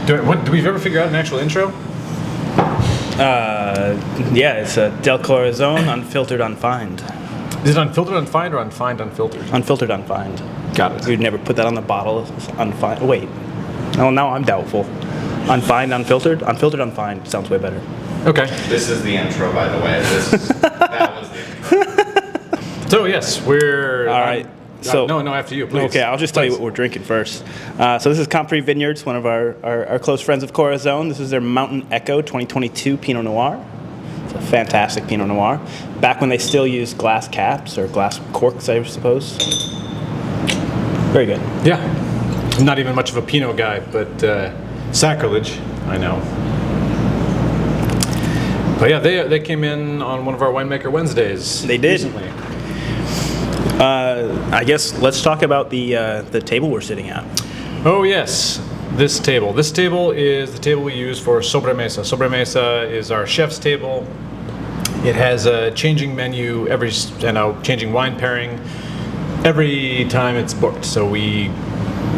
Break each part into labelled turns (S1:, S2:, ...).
S1: Do we ever figure out an actual intro?
S2: Yeah, it's a Del Corazon, unfiltered, unfined.
S1: Is it unfiltered, unfined, or unfined, unfiltered?
S2: Unfiltered, unfined.
S1: Got it.
S2: You'd never put that on the bottle. Unfined. Wait. Oh, now I'm doubtful. Unfined, unfiltered? Unfiltered, unfined sounds way better.
S1: Okay.
S3: This is the intro, by the way. That was the intro.
S1: So, yes, we're...
S2: All right. So,
S1: no, after you, please.
S2: Okay, I'll just tell you what we're drinking first. So this is Compris Vineyards, one of our close friends of Corazon. This is their Mountain Echo 2022 Pinot Noir. It's a fantastic Pinot Noir. Back when they still used glass caps, or glass corks, I suppose. Very good.
S1: Yeah. I'm not even much of a Pinot guy, but sacrilege, I know. But yeah, they came in on one of our Winemaker Wednesdays.
S2: They did.
S1: Recently.
S2: I guess let's talk about the table we're sitting at.
S1: Oh yes, this table. This table is the table we use for sobremesa. Sobremesa is our chef's table. It has a changing menu changing wine pairing every time it's booked. So we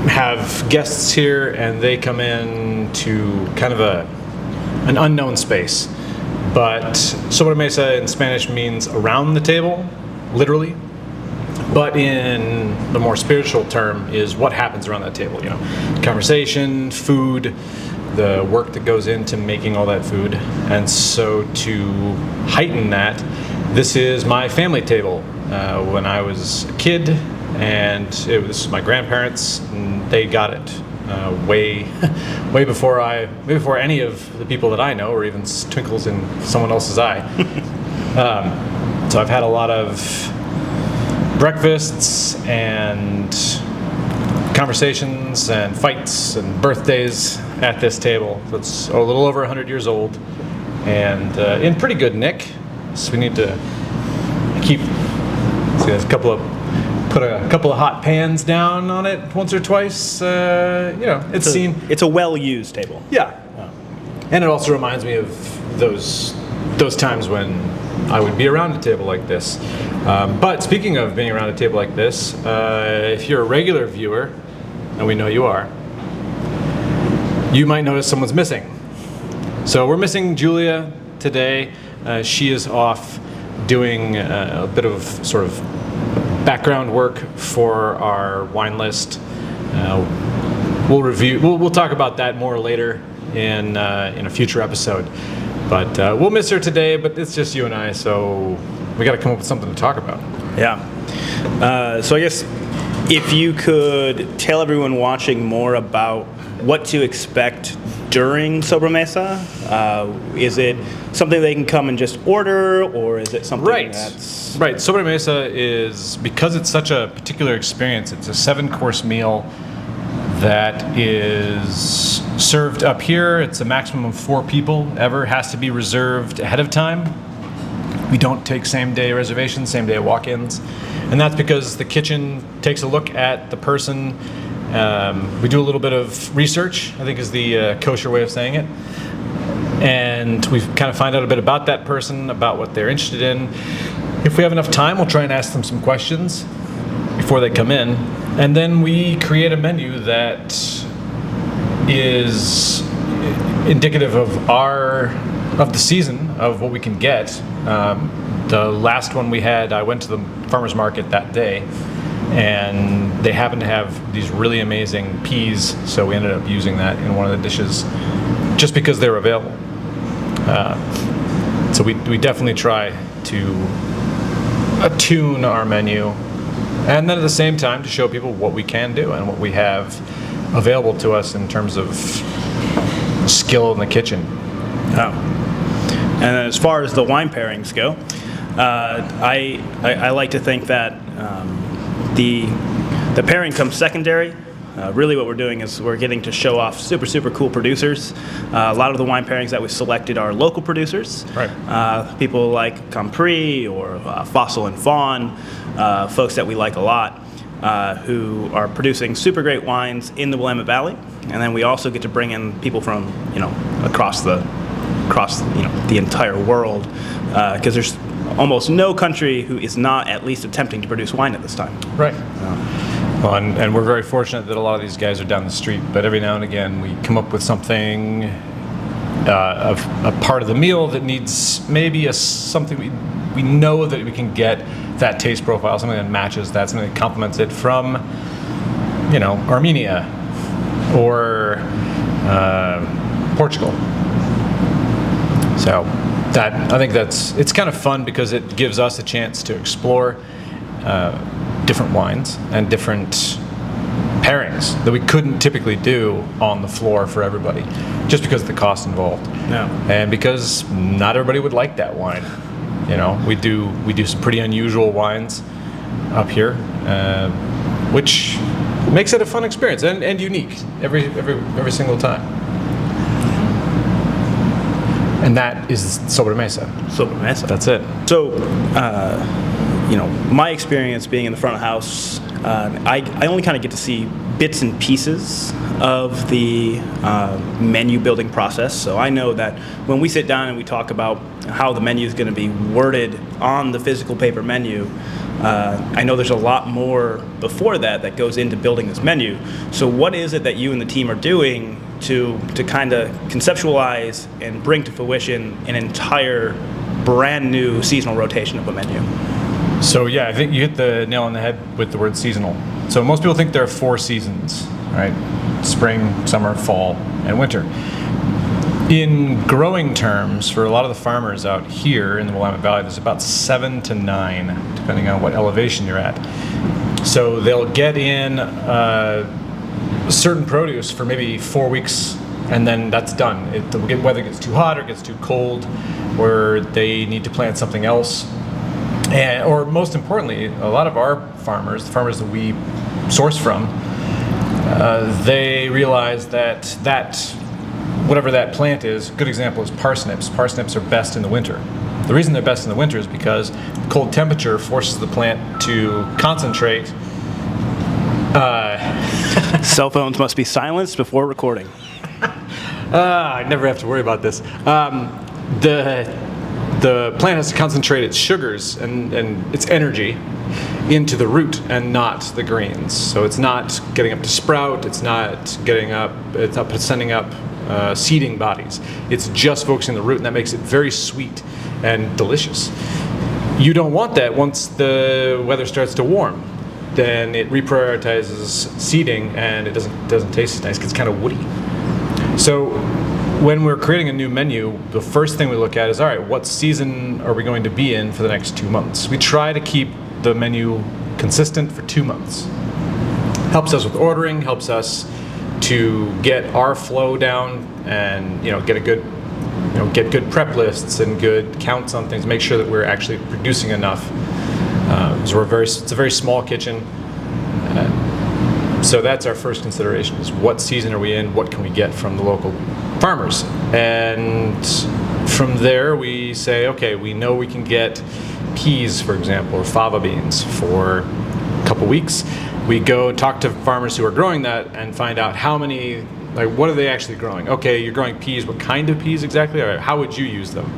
S1: have guests here, and they come in to kind of an unknown space. But sobremesa in Spanish means around the table, literally. But in the more spiritual term is what happens around that table, conversation, food, the work that goes into making all that food. And so to heighten that, this is my family table. When I was a kid, and this was my grandparents, and they got it way before any of the people that I know, or even twinkles in someone else's eye. So I've had a lot of breakfasts and conversations and fights and birthdays at this table. So it's a little over 100 years old and in pretty good nick. So we need to put a couple of hot pans down on it once or twice. It's
S2: a well-used table.
S1: Yeah. And it also reminds me of those times when I would be around a table like this. But speaking of being around a table like this, if you're a regular viewer, and we know you are, you might notice someone's missing. So we're missing Julia today. She is off doing a bit of sort of background work for our wine list. We'll talk about that more later in a future episode. But we'll miss her today, but it's just you and I, so we got to come up with something to talk about.
S2: Yeah. So I guess if you could tell everyone watching more about what to expect during Sobremesa, is it something they can come and just order, or is it something that's...
S1: Right. Sobremesa is, because it's such a particular experience, it's a 7-course meal that is served up here. It's a maximum of 4 people ever. Has to be reserved ahead of time. We don't take same-day reservations, same-day walk-ins. And that's because the kitchen takes a look at the person. We do a little bit of research, I think is the kosher way of saying it. And we kind of find out a bit about that person, about what they're interested in. If we have enough time, we'll try and ask them some questions before they come in. And then we create a menu that is indicative of the season, of what we can get. The last one we had, I went to the farmer's market that day, and they happened to have these really amazing peas, so we ended up using that in one of the dishes just because they were available. So we definitely try to attune our menu, and then at the same time to show people what we can do and what we have available to us in terms of skill in the kitchen.
S2: Oh. And as far as the wine pairings go, I like to think that the pairing comes secondary. Really what we're doing is we're getting to show off super cool producers. A lot of the wine pairings that we selected are local producers.
S1: Right.
S2: People like Compris or Fossil and Fawn, folks that we like a lot, who are producing super great wines in the Willamette Valley. And then we also get to bring in people from, across the entire world, because there's almost no country who is not at least attempting to produce wine at this time.
S1: Right. Well, and we're very fortunate that a lot of these guys are down the street, but every now and again we come up with something, a part of the meal that needs maybe something we know that we can get that taste profile, something that matches that, something that complements it from, Armenia or Portugal. So I think it's kind of fun because it gives us a chance to explore different wines and different pairings that we couldn't typically do on the floor for everybody, just because of the cost involved.
S2: No.
S1: And because not everybody would like that wine. We do some pretty unusual wines up here, which makes it a fun experience and unique every single time. And that is Sobre Mesa.
S2: Sobre Mesa.
S1: That's it.
S2: So, my experience being in the front of house, I only kind of get to see bits and pieces of the menu building process. So I know that when we sit down and we talk about how the menu is going to be worded on the physical paper menu, I know there's a lot more before that goes into building this menu. So what is it that you and the team are doing to kind of conceptualize and bring to fruition an entire brand new seasonal rotation of a menu?
S1: So yeah, I think you hit the nail on the head with the word seasonal. So most people think there are 4 seasons, right? Spring, summer, fall, and winter. In growing terms, for a lot of the farmers out here in the Willamette Valley, there's about 7 to 9, depending on what elevation you're at. So they'll get in certain produce for maybe 4 weeks, and then that's done. Whether it gets too hot or gets too cold, or they need to plant something else. Or most importantly, a lot of our farmers, the farmers that we source from, they realize that whatever that plant is, a good example is parsnips. Parsnips are best in the winter. The reason they're best in the winter is because cold temperature forces the plant to concentrate.
S2: Cell phones must be silenced before recording.
S1: I never have to worry about this. The plant has to concentrate its sugars and its energy into the root and not the greens. So it's not getting up to sprout, it's not sending up seeding bodies. It's just focusing on the root, and that makes it very sweet and delicious. You don't want that once the weather starts to warm. Then it reprioritizes seeding and it doesn't taste as nice because it's kind of woody. So when we're creating a new menu, the first thing we look at is, all right, what season are we going to be in for the next 2 months? We try to keep the menu consistent for 2 months. Helps us with ordering, helps us to get our flow down and get good prep lists and good counts on things, make sure that we're actually producing enough. So it's a very small kitchen. So that's our first consideration, is what season are we in, what can we get from the local farmers? And from there we say, okay, we know we can get peas, for example, or fava beans for a couple weeks. We go talk to farmers who are growing that and find out how many, what are they actually growing? Okay, you're growing peas, what kind of peas exactly? Or how would you use them?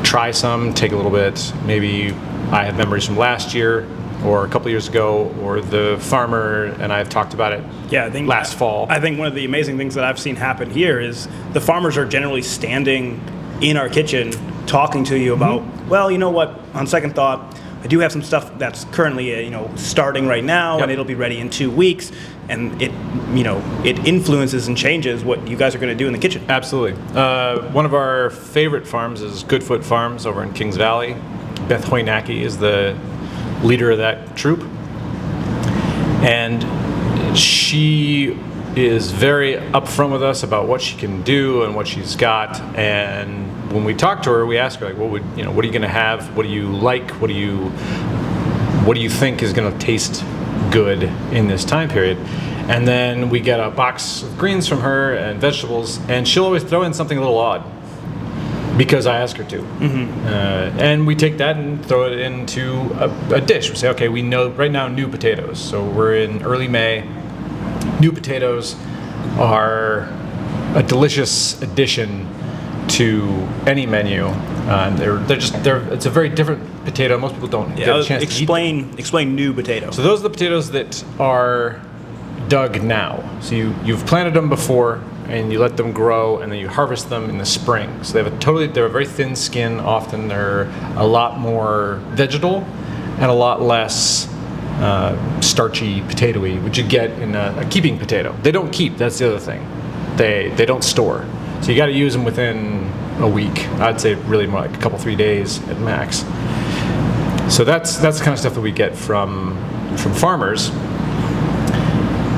S1: Try some, take a little bit. Maybe I have memories from last year or a couple years ago, or the farmer and I have talked about it last fall.
S2: I think one of the amazing things that I've seen happen here is the farmers are generally standing in our kitchen talking to you about, well, you know what, on second thought, I do have some stuff that's currently starting right now, and it'll be ready in 2 weeks, and it influences and changes what you guys are going to do in the kitchen.
S1: Absolutely. One of our favorite farms is Goodfoot Farms over in Kings Valley. Beth Hoynacki is the leader of that troop, and she is very upfront with us about what she can do and what she's got. And when we talk to her, we ask her, what are you going to have? What do you like? What do you think is going to taste good in this time period? And then we get a box of greens from her and vegetables, and she'll always throw in something a little odd because I ask her to. Mm-hmm. And we take that and throw it into a dish. We say, okay, we know right now new potatoes. So we're in early May. New potatoes are a delicious addition to any menu. It's a very different potato. Most people don't get a chance to eat them.
S2: Explain new potato.
S1: So those are the potatoes that are dug now. So you've planted them before, and you let them grow, and then you harvest them in the spring. So they're a very thin skin. Often they're a lot more vegetal and a lot less starchy, potatoy, which you get in a keeping potato. They don't keep. That's the other thing. They don't store. So you got to use them within a week. I'd say really more like a couple, 3 days at max. So that's the kind of stuff that we get from farmers.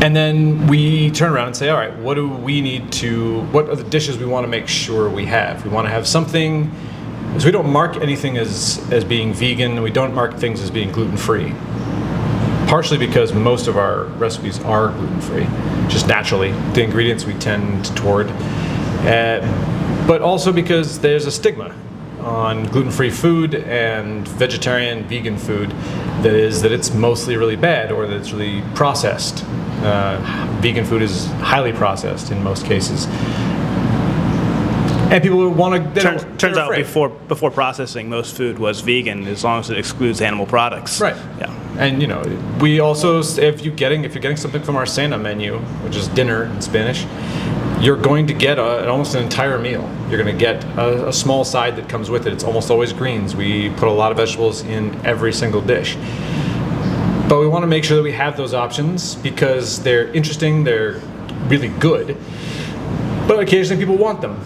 S1: And then we turn around and say, all right, what are the dishes we want to make sure we have? We want to have something, so we don't mark anything as being vegan, we don't mark things as being gluten-free. Partially because most of our recipes are gluten-free, just naturally, the ingredients we tend toward. But also because there's a stigma on gluten-free food and vegetarian, vegan food that it's mostly really bad or that it's really processed. Vegan food is highly processed in most cases, and people want to.
S2: Turns out before processing, most food was vegan as long as it excludes animal products.
S1: Right.
S2: Yeah.
S1: And we also, if you're getting something from our cena menu, which is dinner in Spanish, you're going to get almost an entire meal. You're going to get a small side that comes with it. It's almost always greens. We put a lot of vegetables in every single dish. But we want to make sure that we have those options because they're interesting, they're really good. But occasionally people want them.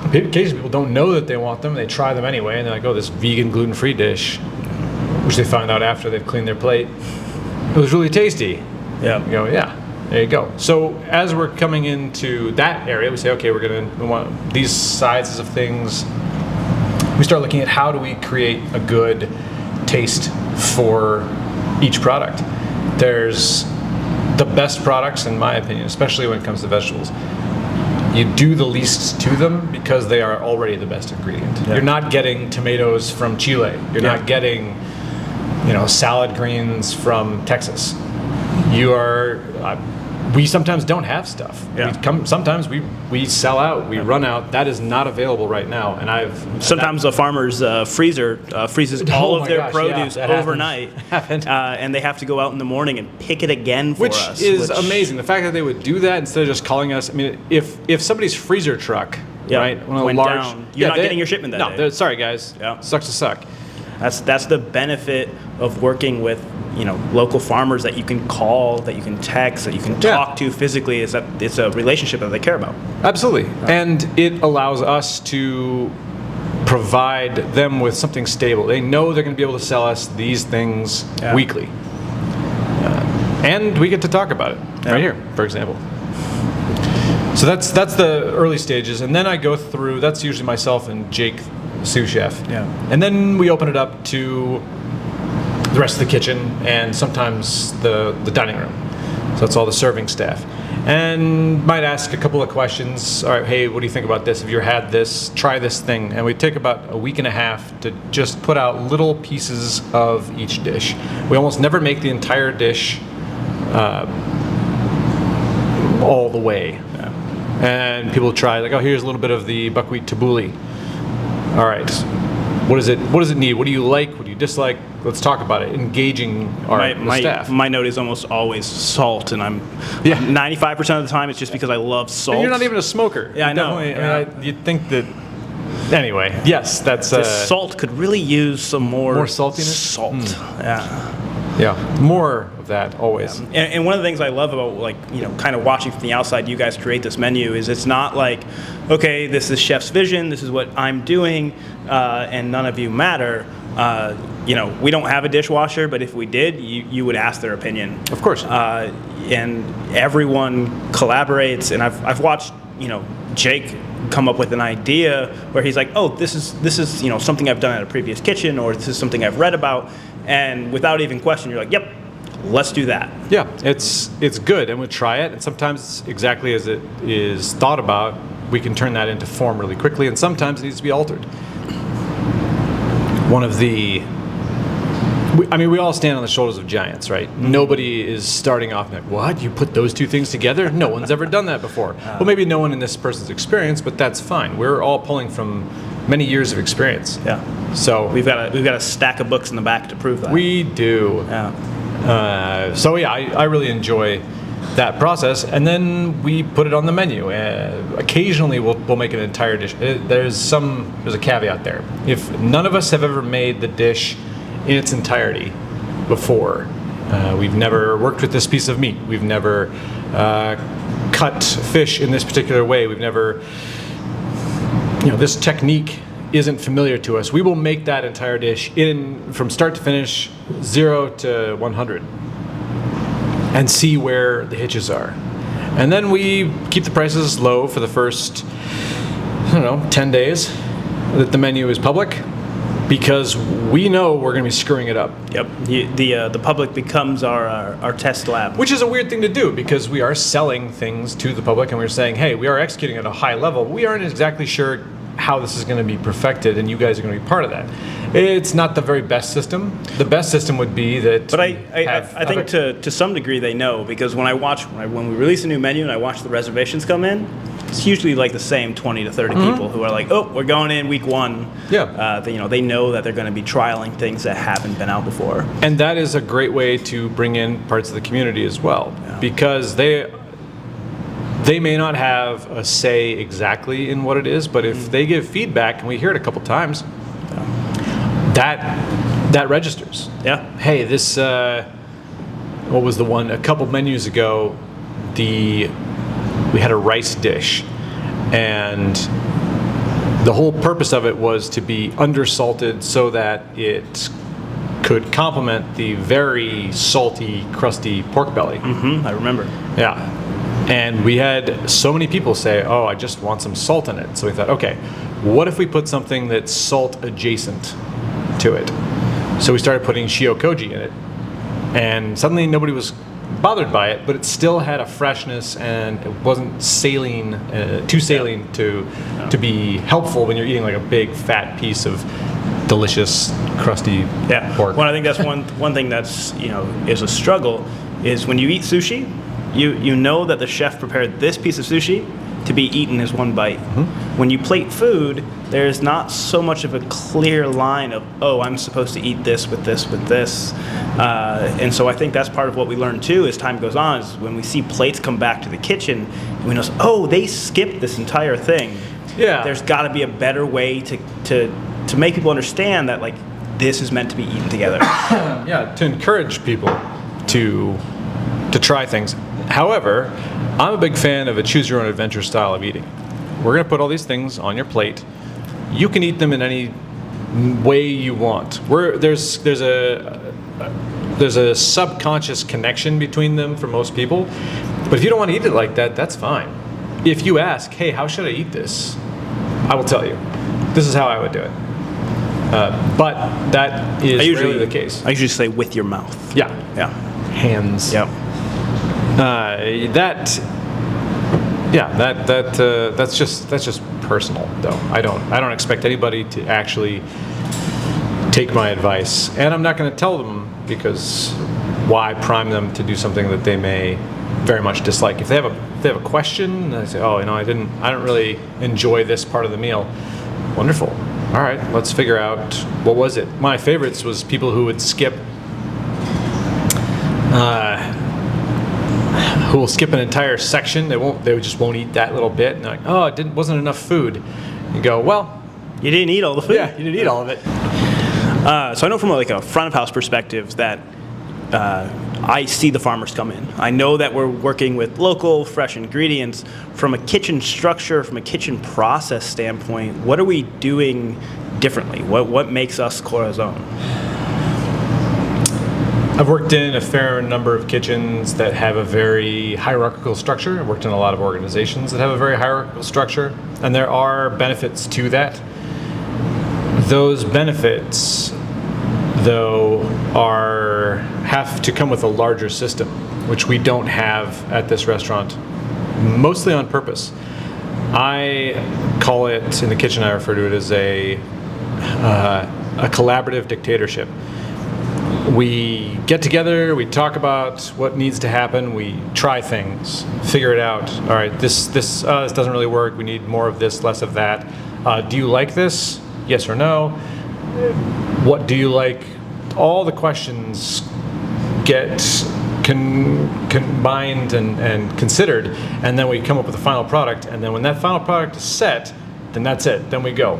S1: Occasionally people don't know that they want them, they try them anyway, and they're like, oh, this vegan gluten-free dish, which they found out after they've cleaned their plate, it was really tasty.
S2: Yeah.
S1: You go, yeah, there you go. So as we're coming into that area, we say, okay, we want these sizes of things. We start looking at how do we create a good taste for each product. There's the best products, in my opinion, especially when it comes to vegetables. You do the least to them because they are already the best ingredient. Yeah. You're not getting tomatoes from Chile. You're not getting, salad greens from Texas. You are. We sometimes don't have stuff.
S2: Yeah.
S1: Sometimes we sell out. We run out. That is not available right now. And
S2: sometimes the farmer's freezer freezes all of their produce overnight, and they have to go out in the morning and pick it again for us.
S1: Which is amazing. The fact that they would do that instead of just calling us. I mean, if somebody's freezer truck, right,
S2: went down, you're not getting your shipment that day.
S1: Sorry guys. Yeah. Sucks to suck.
S2: That's the benefit of working with local farmers that you can call, that you can text, that you can talk to physically, is that it's a relationship that they care about.
S1: Absolutely. And it allows us to provide them with something stable. They know they're going to be able to sell us these things weekly. And we get to talk about it right here, for example. So that's the early stages. And then I go through, that's usually myself and Jake, the sous chef. Yeah. And then we open it up to the rest of the kitchen and sometimes the dining room. So that's all the serving staff. And might ask a couple of questions. All right, hey, what do you think about this? Have you ever had this? Try this thing. And we take about a week and a half to just put out little pieces of each dish. We almost never make the entire dish all the way. Yeah. And people try, like, oh, here's a little bit of the buckwheat tabbouleh. All right, what does it need? What do you like? What do you dislike? Let's talk about it. Engaging the staff.
S2: My note is almost always salt, and 95% of the time it's just because I love salt.
S1: And you're not even a smoker.
S2: Yeah, I know.
S1: I mean, you'd think that. Anyway, yes, that's.
S2: Salt could really use some more
S1: saltiness.
S2: Salt.
S1: Yeah, more of that always.
S2: Yeah. And one of the things I love about kind of watching from the outside, you guys create this menu, is it's not like, okay, this is chef's vision, this is what I'm doing, and none of you matter. We don't have a dishwasher, but if we did, you would ask their opinion.
S1: Of course.
S2: And everyone collaborates, and I've watched Jake come up with an idea where he's like, oh, this is something I've done at a previous kitchen, or this is something I've read about, and without even question, you're like, yep, let's do that.
S1: Yeah, it's good, and we'll try it, and sometimes exactly as it is thought about, we can turn that into form really quickly, and sometimes it needs to be altered. One of the I mean, we all stand on the shoulders of giants, right? Nobody is starting off like, what? You put those two things together? No one's ever done that before. Well, maybe no one in this person's experience, but that's fine. We're all pulling from many years of experience.
S2: Yeah.
S1: So
S2: We've got a stack of books in the back to prove that.
S1: we do.
S2: Yeah.
S1: So yeah, I really enjoy that process, and then we put it on the menu. Occasionally, we'll make an entire dish. There's a caveat there. If none of us have ever made the dish in its entirety before, we've never worked with this piece of meat. We've never cut fish in this particular way. We've never, this technique isn't familiar to us. We will make that entire dish from start to finish, 0 to 100. And see where the hitches are. And then we keep the prices low for the first, 10 days that the menu is public, because we know we're going to be screwing it up.
S2: Yep. The public becomes our test lab.
S1: Which is a weird thing to do, because we are selling things to the public and we're saying, hey, we are executing at a high level. We aren't exactly sure how this is going to be perfected, and you guys are going to be part of that. It's not the very best system. The best system would be that.
S2: But I think to some degree they know, because when we release a new menu and I watch the reservations come in, it's usually like the same 20 to 30 people who are like, oh, we're going in week 1.
S1: Yeah.
S2: They know that they're going to be trialing things that haven't been out before.
S1: And that is a great way to bring in parts of the community as well, because they may not have a say exactly in what it is, but if they give feedback, and we hear it a couple times, that registers.
S2: Yeah.
S1: Hey, this, what was the one? A couple menus ago, we had a rice dish, and the whole purpose of it was to be undersalted so that it could complement the very salty, crusty pork belly.
S2: I remember.
S1: Yeah. And we had so many people say, oh, I just want some salt in it. So we thought, okay, what if we put something that's salt adjacent to it? So we started putting shiokoji in it. And suddenly nobody was bothered by it, but it still had a freshness, and it wasn't saline, too saline to be helpful when you're eating like a big fat piece of delicious, crusty pork.
S2: Well, I think that's one thing that's, is a struggle, is when you eat sushi, you know that the chef prepared this piece of sushi to be eaten as one bite. When you plate food, there's not so much of a clear line of, oh, I'm supposed to eat this with this with this. And so I think that's part of what we learn too as time goes on, is when we see plates come back to the kitchen, we know, oh, they skipped this entire thing.
S1: Yeah.
S2: There's got to be a better way to make people understand that, like, this is meant to be eaten together.
S1: Yeah, to encourage people to try things. However, I'm a big fan of a choose-your-own-adventure style of eating. We're going to put all these things on your plate. You can eat them in any way you want. There's a subconscious connection between them for most people. But if you don't want to eat it like that, that's fine. If you ask, hey, how should I eat this? I will tell you. This is how I would do it. But that is rarely the case.
S2: I usually say with your mouth.
S1: Yeah.
S2: Yeah.
S1: Hands.
S2: Yep.
S1: That's just personal, though. I don't expect anybody to actually take my advice, and I'm not going to tell them, because why prime them to do something that they may very much dislike? If they have a question, I say, oh, I don't really enjoy this part of the meal. Wonderful. All right, let's figure out, what was it? My favorites was people who would skip. Who will skip an entire section. They just won't eat that little bit. And they're like, oh, it wasn't enough food. You go, well,
S2: you didn't eat all the food.
S1: Yeah, you didn't eat all of it.
S2: So I know from a front of house perspective that I see the farmers come in. I know that we're working with local, fresh ingredients. From a kitchen structure, from a kitchen process standpoint, what are we doing differently? What makes us Corazon?
S1: I've worked in a fair number of kitchens that have a very hierarchical structure. I've worked in a lot of organizations that have a very hierarchical structure, and there are benefits to that. Those benefits, though, have to come with a larger system, which we don't have at this restaurant, mostly on purpose. I call it, in the kitchen I refer to it as a collaborative dictatorship. we get together, we talk about what needs to happen, we try things, figure it out. All right, this doesn't really work. We need more of this, less of that. Do you like this? Yes or no? What do you like? All the questions get combined and considered, and then we come up with a final product. And then when that final product is set, then that's it. Then we go,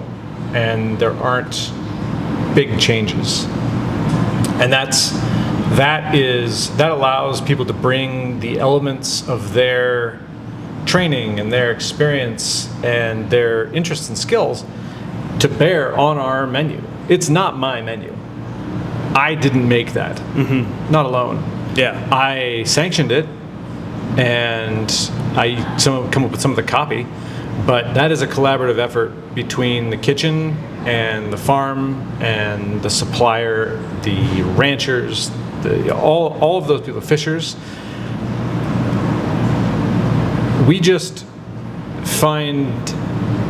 S1: and there aren't big changes. And that allows people to bring the elements of their training and their experience and their interests and skills to bear on our menu. It's not my menu. I didn't make that. Mm-hmm. Not alone.
S2: Yeah.
S1: I sanctioned it, and I come up with some of the copy, but that is a collaborative effort between the kitchen and the farm and the supplier, the ranchers, all of those people, the fishers. We just find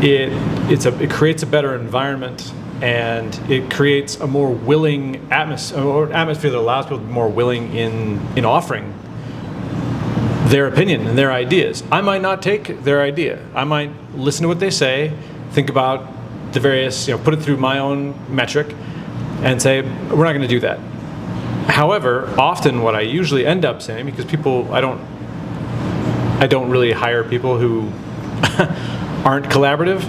S1: it creates a better environment, and it creates a more willing atmosphere that allows people to be more willing in offering their opinion and their ideas. I might not take their idea. I might listen to what they say, think about the various, put it through my own metric, and say, we're not going to do that. However, often what I usually end up saying, because I don't really hire people who aren't collaborative.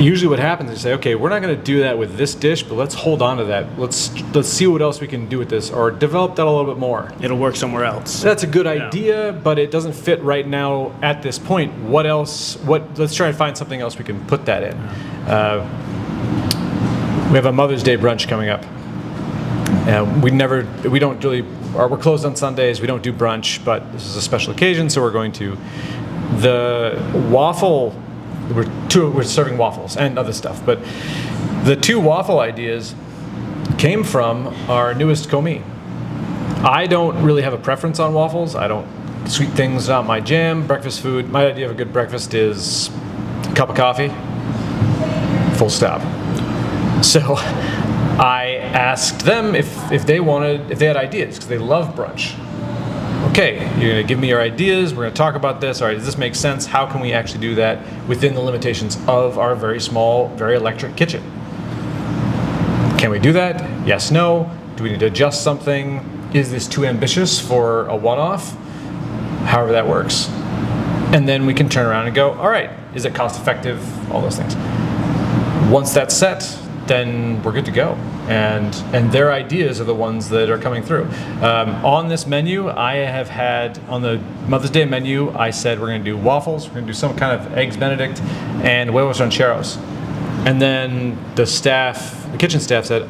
S1: Usually what happens is you say, okay, we're not going to do that with this dish, but let's hold on to that. Let's see what else we can do with this, or develop that a little bit more.
S2: It'll work somewhere else.
S1: That's a good idea, but it doesn't fit right now at this point. What else? Let's try and find something else we can put that in. We have a Mother's Day brunch coming up. We're closed on Sundays. We don't do brunch, but this is a special occasion, so we're going to. The waffle. We're serving waffles and other stuff, but the 2 waffle ideas came from our newest commis. I don't really have a preference on waffles. Sweet things not my jam. Breakfast food. My idea of a good breakfast is a cup of coffee. Full stop. So I asked them if they had ideas, because they love brunch. Okay, you're going to give me your ideas, we're going to talk about this. All right, does this make sense? How can we actually do that within the limitations of our very small, very electric kitchen? Can we do that? Yes, no. Do we need to adjust something? Is this too ambitious for a one-off? However that works. And then we can turn around and go, all right, is it cost effective? All those things. Once that's set, then we're good to go. And their ideas are the ones that are coming through. On this menu, I have had, on the Mother's Day menu, I said we're going to do waffles, we're going to do some kind of eggs Benedict, and huevos rancheros. And then the kitchen staff said,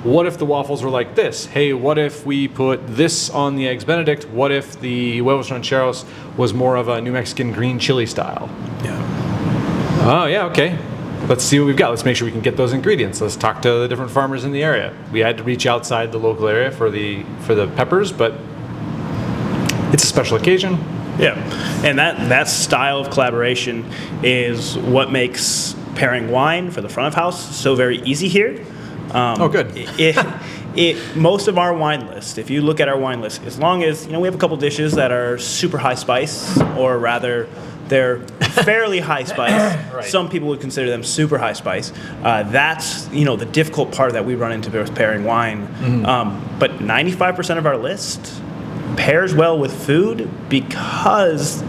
S1: what if the waffles were like this? Hey, what if we put this on the eggs Benedict? What if the huevos rancheros was more of a New Mexican green chili style?
S2: Yeah.
S1: Oh, yeah, okay. Let's see what we've got. Let's make sure we can get those ingredients. Let's talk to the different farmers in the area. We had to reach outside the local area for the peppers, but it's a special occasion.
S2: Yeah, and that style of collaboration is what makes pairing wine for the front of house so very easy here.
S1: Good.
S2: Most of our wine list, if you look at our wine list, as long as we have a couple dishes that are super high spice, or rather they're fairly high spice.
S1: Right.
S2: Some people would consider them super high spice. That's the difficult part that we run into with pairing wine. Mm-hmm. But 95% of our list pairs well with food because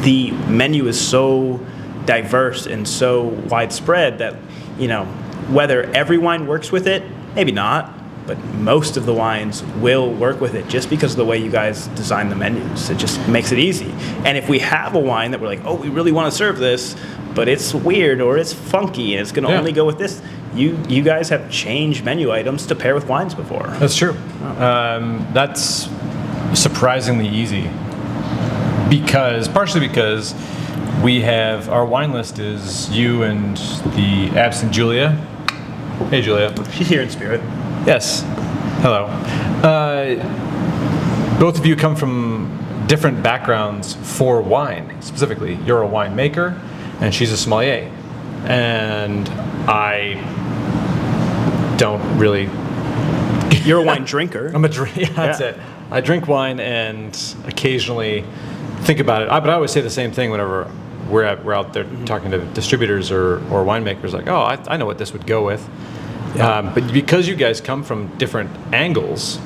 S2: the menu is so diverse and so widespread that whether every wine works with it, maybe not. But most of the wines will work with it just because of the way you guys design the menus. It just makes it easy. And if we have a wine that we're like, we really want to serve this, but it's weird or it's funky and it's going to only go with this, you guys have changed menu items to pair with wines before.
S1: That's true. That's surprisingly easy. Partially because we have, our wine list is you and the absent Julia. Hey, Julia.
S2: She's here in spirit.
S1: Yes. Hello. Both of you come from different backgrounds for wine, specifically. You're a winemaker, and she's a sommelier. And I don't really
S2: You're a wine drinker.
S1: I'm a drink. Yeah, that's
S2: Yeah.
S1: it. I drink wine and occasionally think about it. But I always say the same thing whenever we're out there talking to distributors or winemakers. Like, oh, I know what this would go with. But because you guys come from different angles,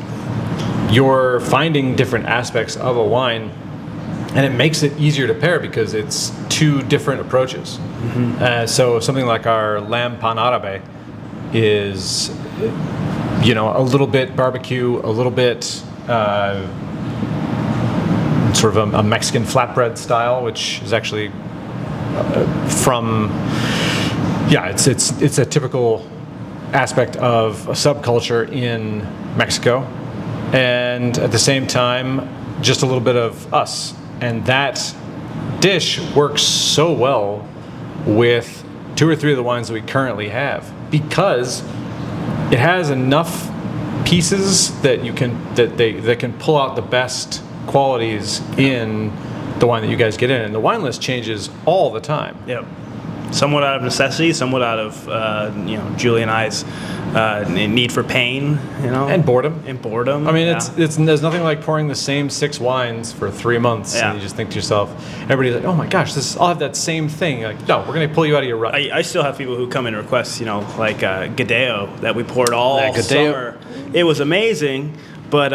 S1: you're finding different aspects of a wine, and it makes it easier to pair because it's two different approaches. So something like our lamb pan árabe is, a little bit barbecue, a little bit sort of a Mexican flatbread style, which is actually it's a typical aspect of a subculture in Mexico, and at the same time, just a little bit of us. And that dish works so well with 2 or 3 of the wines that we currently have because it has enough pieces that that can pull out the best qualities in the wine that you guys get in. And the wine list changes all the time.
S2: Yep. Somewhat out of necessity, somewhat out of Julie and I's need for pain,
S1: And boredom.
S2: I
S1: mean, there's nothing like pouring the same 6 wines for 3 months, and you just think to yourself, everybody's like, oh my gosh, I'll have that same thing. Like, no, we're going to pull you out of your rut.
S2: I still have people who come and request, like Gadeo that we poured all summer. It was amazing. But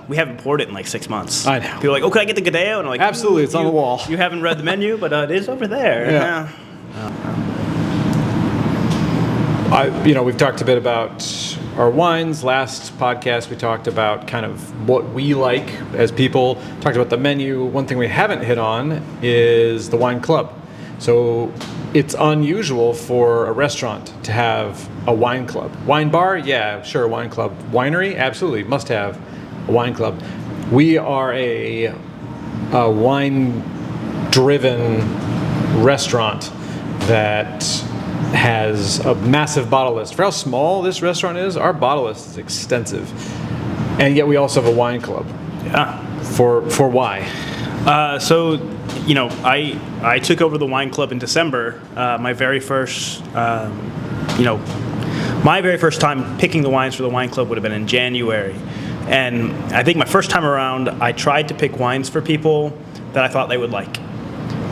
S2: we haven't poured it in like 6 months.
S1: I know.
S2: People are like, oh, can I get the Gadeo? And I'm like,
S1: absolutely, it's on the wall.
S2: You haven't read the menu, but it is over there.
S1: Yeah. We've talked a bit about our wines. Last podcast, we talked about kind of what we like as people, talked about the menu. One thing we haven't hit on is the wine club. So it's unusual for a restaurant to have a wine club. Wine bar, yeah, sure, wine club. Winery, absolutely, must have a wine club. We are a wine-driven restaurant that has a massive bottle list. For how small this restaurant is, our bottle list is extensive. And yet we also have a wine club.
S2: Yeah.
S1: For why?
S2: I took over the wine club in December. My very first time picking the wines for the wine club would have been in January. And I think my first time around, I tried to pick wines for people that I thought they would like.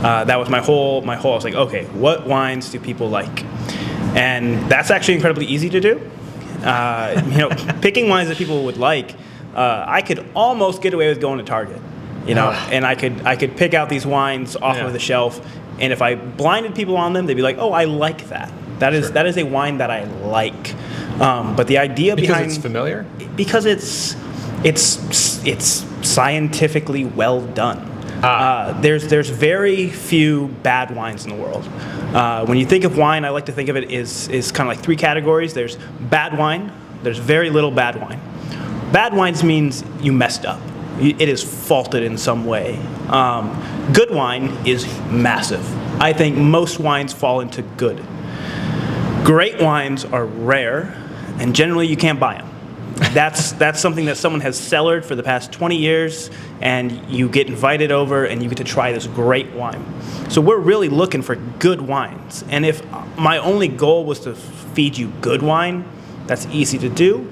S2: That was my whole, I was like, okay, what wines do people like? And that's actually incredibly easy to do. Picking wines that people would like, I could almost get away with going to Target, and I could pick out these wines off of the shelf, and if I blinded people on them, they'd be like, oh, I like that. That is a wine that I like. But the idea behind...
S1: Because it's familiar?
S2: Because it's scientifically well done. There's very few bad wines in the world. When you think of wine, I like to think of it is kind of like 3 categories. There's bad wine. There's very little bad wine. Bad wines means you messed up. It is faulted in some way. Good wine is massive. I think most wines fall into good. Great wines are rare, and generally you can't buy them. That's something that someone has cellared for the past 20 years, and you get invited over and you get to try this great wine. So we're really looking for good wines. And if my only goal was to feed you good wine, that's easy to do.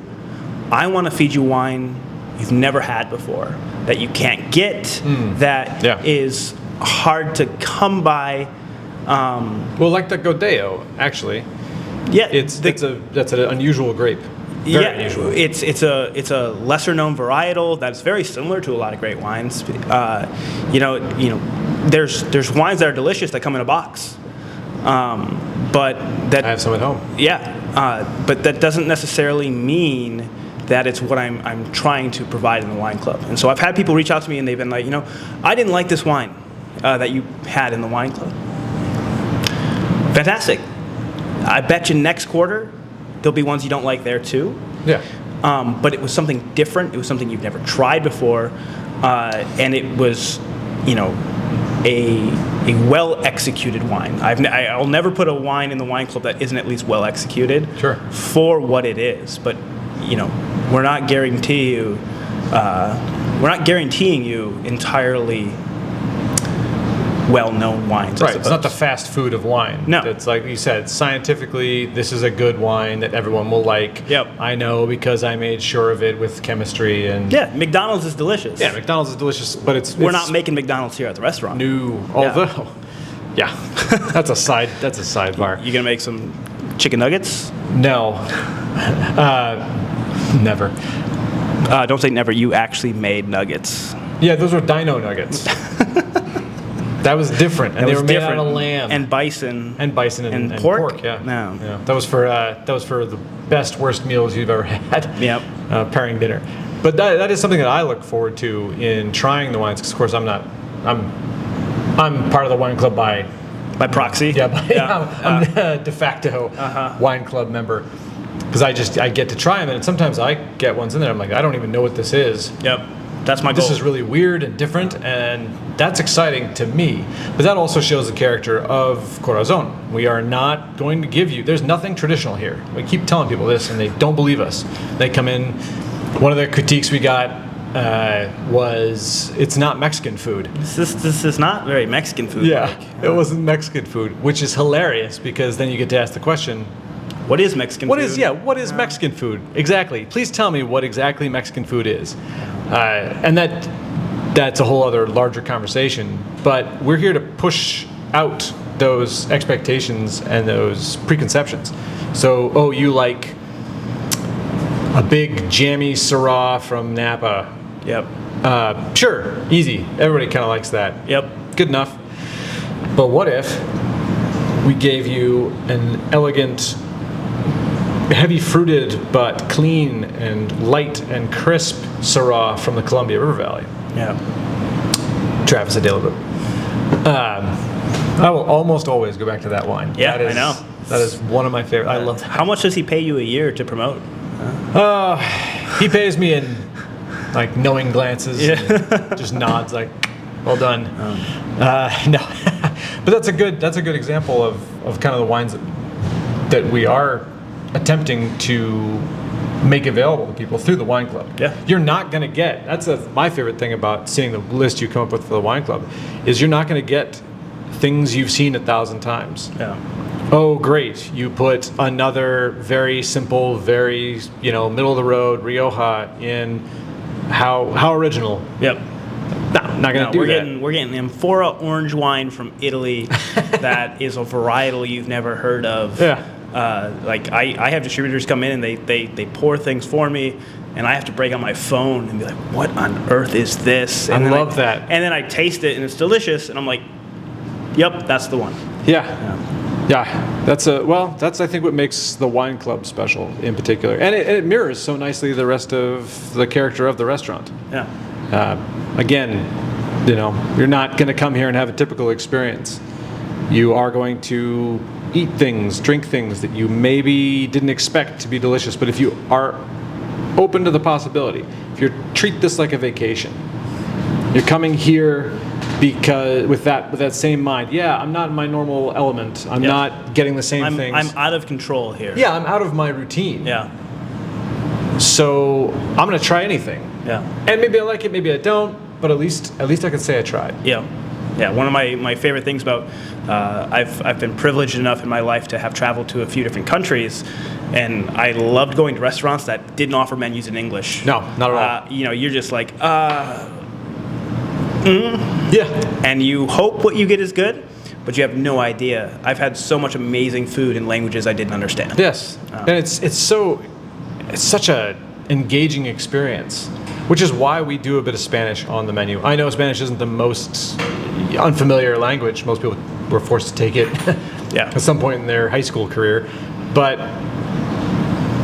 S2: I want to feed you wine you've never had before, that you can't get, that is hard to come by.
S1: Well, like the Godeo, actually.
S2: Yeah,
S1: that's an unusual grape. Very unusual.
S2: It's a lesser known varietal that's very similar to a lot of great wines. There's wines that are delicious that come in a box, but that
S1: I have some at home.
S2: Yeah, but that doesn't necessarily mean that it's what I'm trying to provide in the wine club. And so I've had people reach out to me and they've been like, I didn't like this wine that you had in the wine club. Fantastic. I bet you next quarter there'll be ones you don't like there too.
S1: Yeah.
S2: But it was something different. It was something you've never tried before, and it was, a well executed wine. I'll never put a wine in the wine club that isn't at least well executed.
S1: Sure.
S2: For what it is, but we're not guaranteeing you entirely well-known wines. I
S1: Right, it's not the
S2: suppose.
S1: fast food of wine.
S2: No.
S1: It's like you said, scientifically, this is a good wine that everyone will like.
S2: Yep.
S1: I know because I made sure of it with chemistry and...
S2: Yeah, McDonald's is delicious.
S1: Yeah, McDonald's is delicious, but
S2: We're not making McDonald's here at the restaurant.
S1: new, although... Yeah, that's a sidebar.
S2: You gonna make some chicken nuggets?
S1: No. Never.
S2: Don't say never. You actually made nuggets.
S1: Yeah, those were dino nuggets. That was different, and
S2: That
S1: they
S2: was
S1: were made
S2: different.
S1: out of lamb
S2: And bison.
S1: and bison and
S2: pork?
S1: Yeah,
S2: No.
S1: yeah. That was for the best worst meals you've ever had.
S2: Yep.
S1: Pairing dinner, but that is something that I look forward to in trying the wines. Because of course I'm part of the wine club by
S2: proxy.
S1: yeah, I'm a de facto wine club member. Because I get to try them, and sometimes I get ones in there. I'm like, I don't even know what this is.
S2: Yep. That's my goal.
S1: This is really weird and different, and that's exciting to me. But that also shows the character of Corazon. We are not going to give you, there's nothing traditional here. We keep telling people this, and they don't believe us. They come in, one of the critiques we got was, it's not Mexican food.
S2: This is not very Mexican food.
S1: Yeah, it wasn't Mexican food, which is hilarious, because then you get to ask the question,
S2: What is Mexican
S1: what
S2: food?
S1: what is Mexican food? Exactly. Please tell me what exactly Mexican food is. And that's a whole other larger conversation. But we're here to push out those expectations and those preconceptions. So, you like a big jammy Syrah from Napa.
S2: Yep.
S1: Sure, easy. Everybody kind of likes that.
S2: Yep.
S1: Good enough. But what if we gave you an elegant, heavy fruited but clean and light and crisp Syrah from the Columbia River Valley?
S2: Yeah.
S1: Travis Adelabo. I will almost always go back to that wine.
S2: Yeah,
S1: That is,
S2: I know.
S1: That is one of my favorite. I love that.
S2: How much does he pay you a year to promote?
S1: He pays me in like knowing glances,
S2: Yeah.
S1: and just nods like, well done. No, but that's a good example of kind of the wines that we are attempting to make available to people through the wine club.
S2: Yeah.
S1: You're not going to get, my favorite thing about seeing the list you come up with for the wine club, is you're not going to get things you've seen 1,000 times.
S2: Yeah.
S1: Oh, great, you put another very simple, very, middle of the road Rioja in. How original.
S2: Yep.
S1: No, not going to do that.
S2: We're getting Amphora orange wine from Italy that is a varietal you've never heard of.
S1: Yeah.
S2: I have distributors come in and they pour things for me, and I have to break out my phone and be like, what on earth is this? And
S1: I
S2: then
S1: love that.
S2: And then I taste it and it's delicious, and I'm like, yep, that's the one.
S1: Yeah. That's I think what makes the wine club special in particular, and it mirrors so nicely the rest of the character of the restaurant.
S2: Yeah.
S1: Again, you're not going to come here and have a typical experience. You are going to eat things, drink things that you maybe didn't expect to be delicious, but if you are open to the possibility, if you treat this like a vacation, you're coming here because with that same mind. Yeah, I'm not in my normal element. I'm not getting the same things.
S2: I'm out of control here.
S1: Yeah, I'm out of my routine.
S2: Yeah.
S1: So I'm going to try anything.
S2: Yeah.
S1: And maybe I like it, maybe I don't, but at least I can say I tried.
S2: Yeah. Yeah, one of my favorite things about I've been privileged enough in my life to have traveled to a few different countries, and I loved going to restaurants that didn't offer menus in English.
S1: No, not at all.
S2: You're just like,
S1: Yeah.
S2: and you hope what you get is good, but you have no idea. I've had so much amazing food in languages I didn't understand.
S1: Yes. And it's such a engaging experience, which is why we do a bit of Spanish on the menu. I know Spanish isn't the most unfamiliar language. Most people were forced to take it at some point in their high school career. But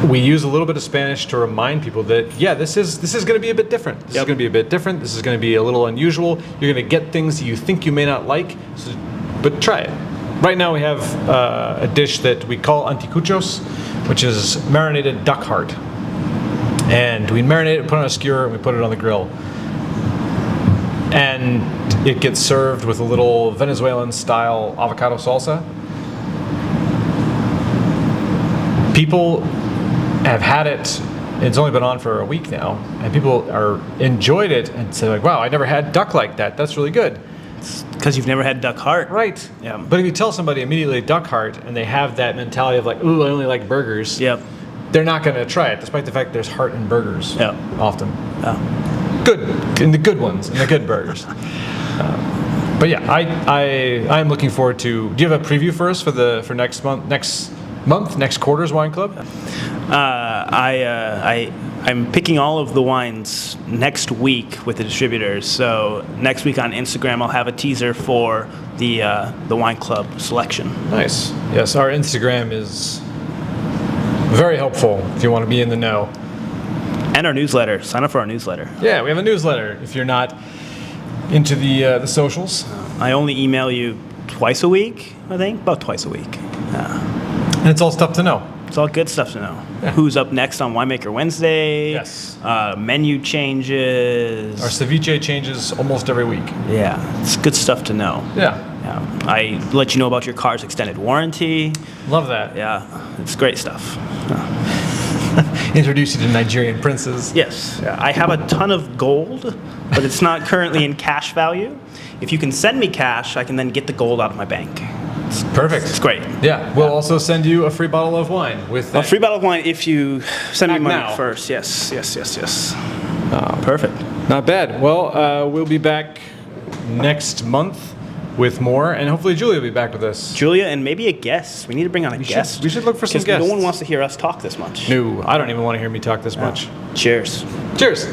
S1: we use a little bit of Spanish to remind people that, this is going to be a bit different. This is going to be a bit different. This is going to be a little unusual. You're going to get things that you think you may not like, but try it. Right now we have a dish that we call anticuchos, which is marinated duck heart. And we marinate it, put it on a skewer, and we put it on the grill. And it gets served with a little Venezuelan-style avocado salsa. People have had it, it's only been on for a week now, and people enjoyed it and said, like, wow, I never had duck like that. That's really good.
S2: Because you've never had duck heart.
S1: Right.
S2: Yeah.
S1: But if you tell somebody immediately duck heart and they have that mentality of like, ooh, I only like burgers,
S2: Yep.
S1: they're not going to try it, despite the fact there's heart in burgers.
S2: Yeah.
S1: Often.
S2: Yeah.
S1: Good. In the good ones, in the good burgers. But yeah, I'm looking forward to. Do you have a preview for us for next quarter's wine club?
S2: I'm picking all of the wines next week with the distributors. So next week on Instagram, I'll have a teaser for the wine club selection.
S1: Nice. Yes, our Instagram is very helpful if you want to be in the know.
S2: And our newsletter. Sign up for our newsletter.
S1: Yeah, we have a newsletter. If you're not into the socials,
S2: I only email you twice a week, I think. About twice a week.
S1: and it's all stuff to know.
S2: It's all good stuff to know. Who's up next on Winemaker Wednesday?
S1: Yes.
S2: Menu changes.
S1: Our ceviche changes almost every week.
S2: Yeah, it's good stuff to know.
S1: Yeah.
S2: Yeah. I let you know about your car's extended warranty.
S1: Love that.
S2: Yeah, it's great stuff.
S1: Introduce you to Nigerian princes.
S2: Yes, I have a ton of gold, but it's not currently in cash value. If you can send me cash, I can then get the gold out of my bank.
S1: Perfect.
S2: It's great.
S1: Yeah, we'll also send you a free bottle of wine with
S2: A
S1: that.
S2: free bottle of wine if you send me
S1: Act
S2: money
S1: now.
S2: first. Yes. Perfect.
S1: Not bad. Well, we'll be back next month with more, and hopefully Julia will be back with us.
S2: Julia and maybe a guest. We need to bring on a guest.
S1: We should look for some
S2: Because
S1: guests.
S2: no one wants to hear us talk this much.
S1: No, I don't even want to hear me talk this much.
S2: Cheers.
S1: Cheers.